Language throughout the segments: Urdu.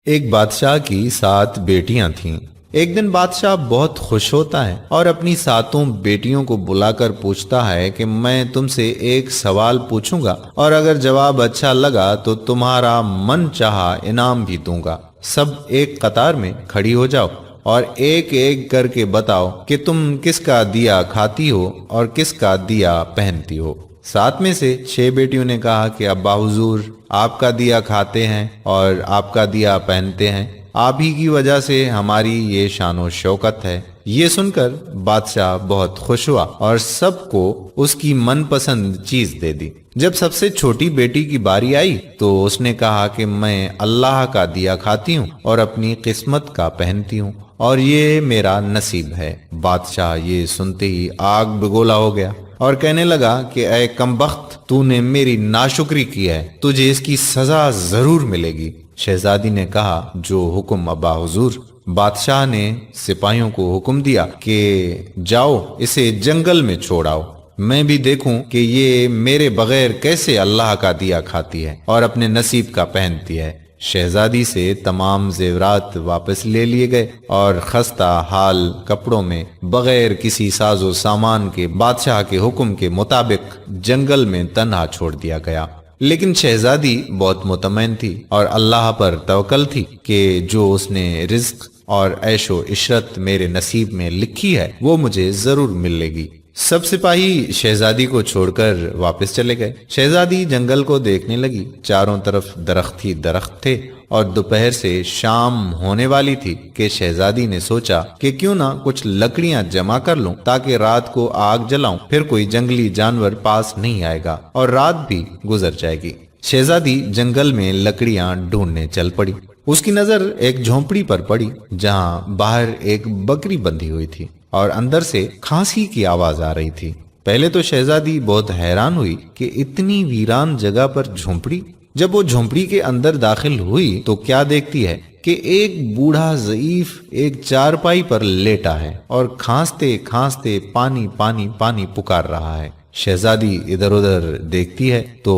ایک بادشاہ کی 7 بیٹیاں تھیں۔ ایک دن بادشاہ بہت خوش ہوتا ہے اور اپنی 7 بیٹیوں کو بلا کر پوچھتا ہے کہ میں تم سے ایک سوال پوچھوں گا اور اگر جواب اچھا لگا تو تمہارا من چاہا انعام بھی دوں گا۔ سب ایک قطار میں کھڑی ہو جاؤ اور ایک ایک کر کے بتاؤ کہ تم کس کا دیا کھاتی ہو اور کس کا دیا پہنتی ہو۔ 7 میں سے 6 بیٹیوں نے کہا کہ ابا حضور، آپ کا دیا کھاتے ہیں اور آپ کا دیا پہنتے ہیں، آپ ہی کی وجہ سے ہماری یہ شان و شوکت ہے۔ یہ سن کر بادشاہ بہت خوش ہوا اور سب کو اس کی من پسند چیز دے دی۔ جب سب سے چھوٹی بیٹی کی باری آئی تو اس نے کہا کہ میں اللہ کا دیا کھاتی ہوں اور اپنی قسمت کا پہنتی ہوں اور یہ میرا نصیب ہے۔ بادشاہ یہ سنتے ہی آگ بگولا ہو گیا اور کہنے لگا کہ اے کمبخت، تو نے میری ناشکری کی ہے، تجھے اس کی سزا ضرور ملے گی۔ شہزادی نے کہا جو حکم ابا حضور۔ بادشاہ نے سپاہیوں کو حکم دیا کہ جاؤ اسے جنگل میں چھوڑ آؤ، میں بھی دیکھوں کہ یہ میرے بغیر کیسے اللہ کا دیا کھاتی ہے اور اپنے نصیب کا پہنتی ہے۔ شہزادی سے تمام زیورات واپس لے لیے گئے اور خستہ حال کپڑوں میں بغیر کسی ساز و سامان کے بادشاہ کے حکم کے مطابق جنگل میں تنہا چھوڑ دیا گیا۔ لیکن شہزادی بہت مطمئن تھی اور اللہ پر توکل تھی کہ جو اس نے رزق اور عیش و عشرت میرے نصیب میں لکھی ہے وہ مجھے ضرور ملے گی۔ سب سپاہی شہزادی کو چھوڑ کر واپس چلے گئے۔ شہزادی جنگل کو دیکھنے لگی، چاروں طرف درخت ہی درخت تھے اور دوپہر سے شام ہونے والی تھی کہ شہزادی نے سوچا کہ کیوں نہ کچھ لکڑیاں جمع کر لوں تاکہ رات کو آگ جلاؤں، پھر کوئی جنگلی جانور پاس نہیں آئے گا اور رات بھی گزر جائے گی۔ شہزادی جنگل میں لکڑیاں ڈھونڈنے چل پڑی۔ اس کی نظر ایک جھونپڑی پر پڑی جہاں باہر ایک بکری بندھی ہوئی تھی اور اندر سے کھانسی کی آواز آ رہی تھی۔ پہلے تو شہزادی بہت حیران ہوئی کہ اتنی ویران جگہ پر جھونپڑی۔ جب وہ جھونپڑی کے اندر داخل ہوئی تو کیا دیکھتی ہے کہ ایک بوڑھا ضعیف ایک چارپائی پر لیٹا ہے اور کھانستے کھانستے پانی پانی پانی پکار رہا ہے۔ شہزادی ادھر ادھر دیکھتی ہے تو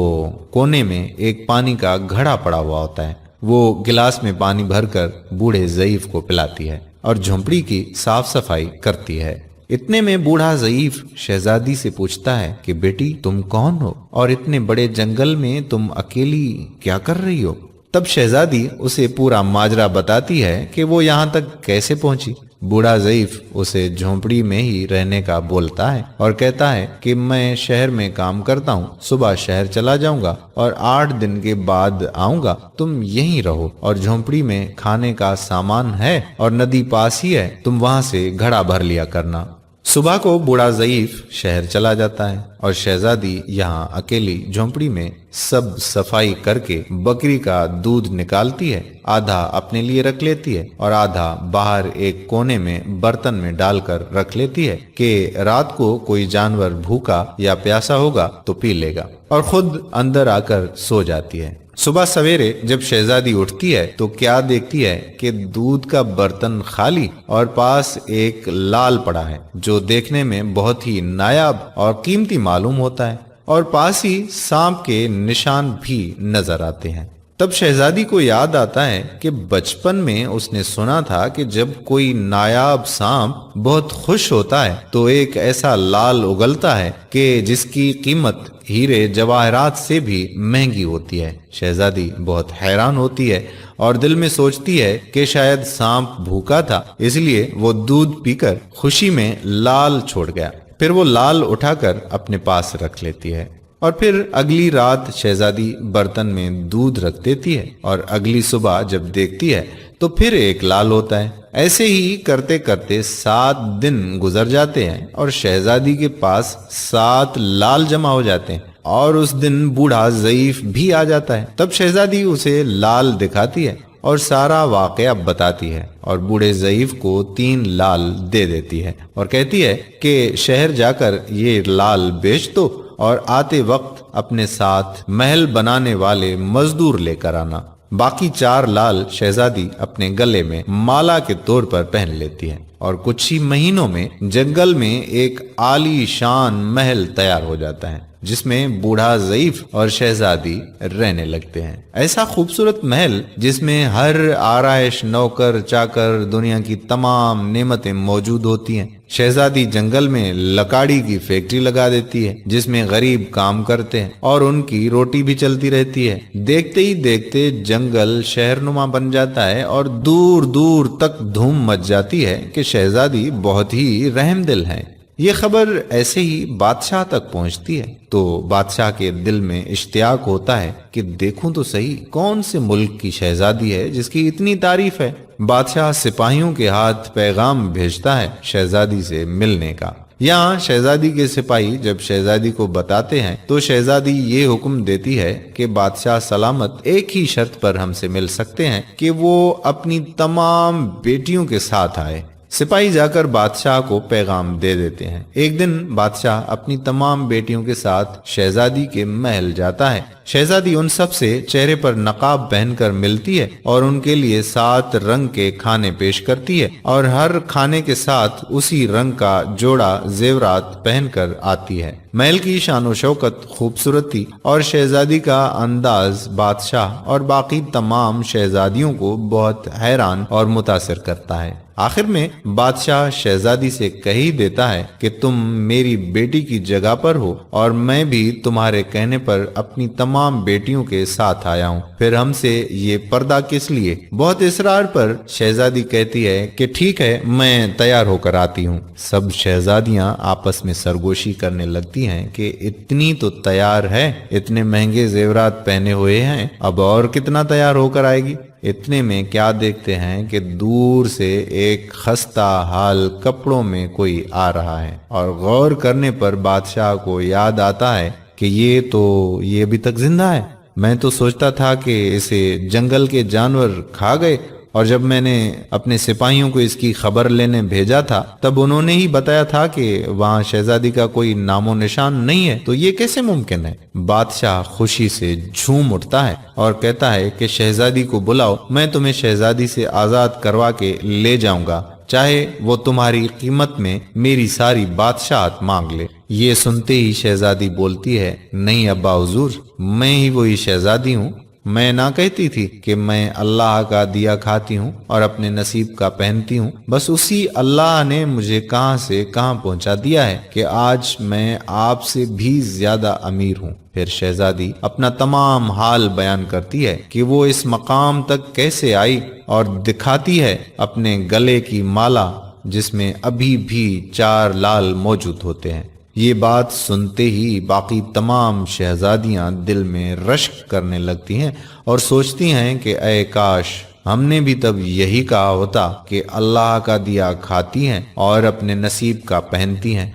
کونے میں ایک پانی کا گھڑا پڑا ہوا ہوتا ہے۔ وہ گلاس میں پانی بھر کر بوڑھے ضعیف کو پلاتی ہے اور جھونپڑی کی صاف صفائی کرتی ہے۔ اتنے میں بوڑھا ضعیف شہزادی سے پوچھتا ہے کہ بیٹی تم کون ہو اور اتنے بڑے جنگل میں تم اکیلی کیا کر رہی ہو؟ تب شہزادی اسے پورا ماجرا بتاتی ہے کہ وہ یہاں تک کیسے پہنچی۔ بوڑھا ضعیف اسے جھونپڑی میں ہی رہنے کا بولتا ہے اور کہتا ہے کہ میں شہر میں کام کرتا ہوں، صبح شہر چلا جاؤں گا اور 8 دن کے بعد آؤں گا، تم یہیں رہو اور جھونپڑی میں کھانے کا سامان ہے اور ندی پاس ہی ہے، تم وہاں سے گھڑا بھر لیا کرنا۔ صبح کو بوڑھا ضعیف شہر چلا جاتا ہے اور شہزادی یہاں اکیلی جھونپڑی میں سب صفائی کر کے بکری کا دودھ نکالتی ہے، آدھا اپنے لیے رکھ لیتی ہے اور آدھا باہر ایک کونے میں برتن میں ڈال کر رکھ لیتی ہے کہ رات کو کوئی جانور بھوکا یا پیاسا ہوگا تو پی لے گا، اور خود اندر آ کر سو جاتی ہے۔ صبح سویرے جب شہزادی اٹھتی ہے تو کیا دیکھتی ہے کہ دودھ کا برتن خالی اور پاس ایک لال پڑا ہے جو دیکھنے میں بہت ہی نایاب اور قیمتی معلوم ہوتا ہے، اور پاس ہی سانپ کے نشان بھی نظر آتے ہیں۔ تب شہزادی کو یاد آتا ہے کہ بچپن میں اس نے سنا تھا کہ جب کوئی نایاب سانپ بہت خوش ہوتا ہے تو ایک ایسا لال اگلتا ہے کہ جس کی قیمت ہیرے جواہرات سے بھی مہنگی ہوتی ہے۔ شہزادی بہت حیران ہوتی ہے اور دل میں سوچتی ہے کہ شاید سانپ بھوکا تھا، اس لیے وہ دودھ پی کر خوشی میں لال چھوڑ گیا۔ پھر وہ لال اٹھا کر اپنے پاس رکھ لیتی ہے اور پھر اگلی رات شہزادی برتن میں دودھ رکھ دیتی ہے اور اگلی صبح جب دیکھتی ہے تو پھر ایک لال ہوتا ہے۔ ایسے ہی کرتے کرتے 7 دن گزر جاتے ہیں اور شہزادی کے پاس 7 لال جمع ہو جاتے ہیں اور اس دن بوڑھا ضعیف بھی آ جاتا ہے۔ تب شہزادی اسے لال دکھاتی ہے اور سارا واقعہ بتاتی ہے اور بوڑھے ضعیف کو 3 لال دے دیتی ہے اور کہتی ہے کہ شہر جا کر یہ لال بیچ دو اور آتے وقت اپنے ساتھ محل بنانے والے مزدور لے کر آنا۔ باقی 4 لال شہزادی اپنے گلے میں مالا کے طور پر پہن لیتی ہے اور کچھ ہی مہینوں میں جنگل میں ایک عالی شان محل تیار ہو جاتا ہے۔ جس میں بوڑھا ضعیف اور شہزادی رہنے لگتے ہیں۔ ایسا خوبصورت محل جس میں ہر آرائش، نوکر چاکر، دنیا کی تمام نعمتیں موجود ہوتی ہیں۔ شہزادی جنگل میں لکڑی کی فیکٹری لگا دیتی ہے جس میں غریب کام کرتے ہیں اور ان کی روٹی بھی چلتی رہتی ہے۔ دیکھتے ہی دیکھتے جنگل شہر نما بن جاتا ہے اور دور دور تک دھوم مچ جاتی ہے کہ شہزادی بہت ہی رحم دل ہے۔ یہ خبر ایسے ہی بادشاہ تک پہنچتی ہے تو بادشاہ کے دل میں اشتیاق ہوتا ہے کہ دیکھوں تو صحیح کون سے ملک کی شہزادی ہے جس کی اتنی تعریف ہے۔ بادشاہ سپاہیوں کے ہاتھ پیغام بھیجتا ہے شہزادی سے ملنے کا۔ یہاں شہزادی کے سپاہی جب شہزادی کو بتاتے ہیں تو شہزادی یہ حکم دیتی ہے کہ بادشاہ سلامت ایک ہی شرط پر ہم سے مل سکتے ہیں کہ وہ اپنی تمام بیٹیوں کے ساتھ آئے۔ سپاہی جا کر بادشاہ کو پیغام دے دیتے ہیں۔ ایک دن بادشاہ اپنی تمام بیٹیوں کے ساتھ شہزادی کے محل جاتا ہے۔ شہزادی ان سب سے چہرے پر نقاب پہن کر ملتی ہے اور ان کے لیے 7 رنگ کے کھانے پیش کرتی ہے اور ہر کھانے کے ساتھ اسی رنگ کا جوڑا زیورات پہن کر آتی ہے۔ محل کی شان و شوکت، خوبصورتی اور شہزادی کا انداز بادشاہ اور باقی تمام شہزادیوں کو بہت حیران اور متاثر کرتا ہے۔ آخر میں بادشاہ شہزادی سے کہہ ہی دیتا ہے کہ تم میری بیٹی کی جگہ پر ہو اور میں بھی تمہارے کہنے پر اپنی تمام بیٹیوں کے ساتھ آیا ہوں، پھر ہم سے یہ پردہ کس لیے؟ بہت اصرار پر شہزادی کہتی ہے کہ ٹھیک ہے، میں تیار ہو کر آتی ہوں۔ سب شہزادیاں آپس میں سرگوشی کرنے لگتی ہیں کہ اتنی تو تیار ہے، اتنے مہنگے زیورات پہنے ہوئے ہیں، اب اور کتنا تیار ہو کر آئے گی؟ اتنے میں کیا دیکھتے ہیں کہ دور سے ایک خستہ حال کپڑوں میں کوئی آ رہا ہے، اور غور کرنے پر بادشاہ کو یاد آتا ہے کہ یہ ابھی تک زندہ ہے۔ میں تو سوچتا تھا کہ اسے جنگل کے جانور کھا گئے، اور جب میں نے اپنے سپاہیوں کو اس کی خبر لینے بھیجا تھا تب انہوں نے ہی بتایا تھا کہ وہاں شہزادی کا کوئی نام و نشان نہیں ہے، تو یہ کیسے ممکن ہے؟ بادشاہ خوشی سے جھوم اٹھتا ہے اور کہتا ہے کہ شہزادی کو بلاؤ، میں تمہیں شہزادی سے آزاد کروا کے لے جاؤں گا، چاہے وہ تمہاری قیمت میں میری ساری بادشاہت مانگ لے۔ یہ سنتے ہی شہزادی بولتی ہے، نہیں ابا حضور، میں ہی وہی شہزادی ہوں۔ میں نہ کہتی تھی کہ میں اللہ کا دیا کھاتی ہوں اور اپنے نصیب کا پہنتی ہوں، بس اسی اللہ نے مجھے کہاں سے کہاں پہنچا دیا ہے کہ آج میں آپ سے بھی زیادہ امیر ہوں۔ پھر شہزادی اپنا تمام حال بیان کرتی ہے کہ وہ اس مقام تک کیسے آئی اور دکھاتی ہے اپنے گلے کی مالا جس میں ابھی بھی 4 لال موجود ہوتے ہیں۔ یہ بات سنتے ہی باقی تمام شہزادیاں دل میں رشک کرنے لگتی ہیں اور سوچتی ہیں کہ اے کاش ہم نے بھی تب یہی کہا ہوتا کہ اللہ کا دیا کھاتی ہیں اور اپنے نصیب کا پہنتی ہیں۔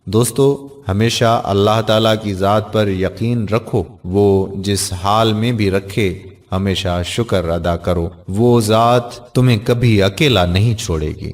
دوستو، ہمیشہ اللہ تعالیٰ کی ذات پر یقین رکھو، وہ جس حال میں بھی رکھے ہمیشہ شکر ادا کرو، وہ ذات تمہیں کبھی اکیلا نہیں چھوڑے گی۔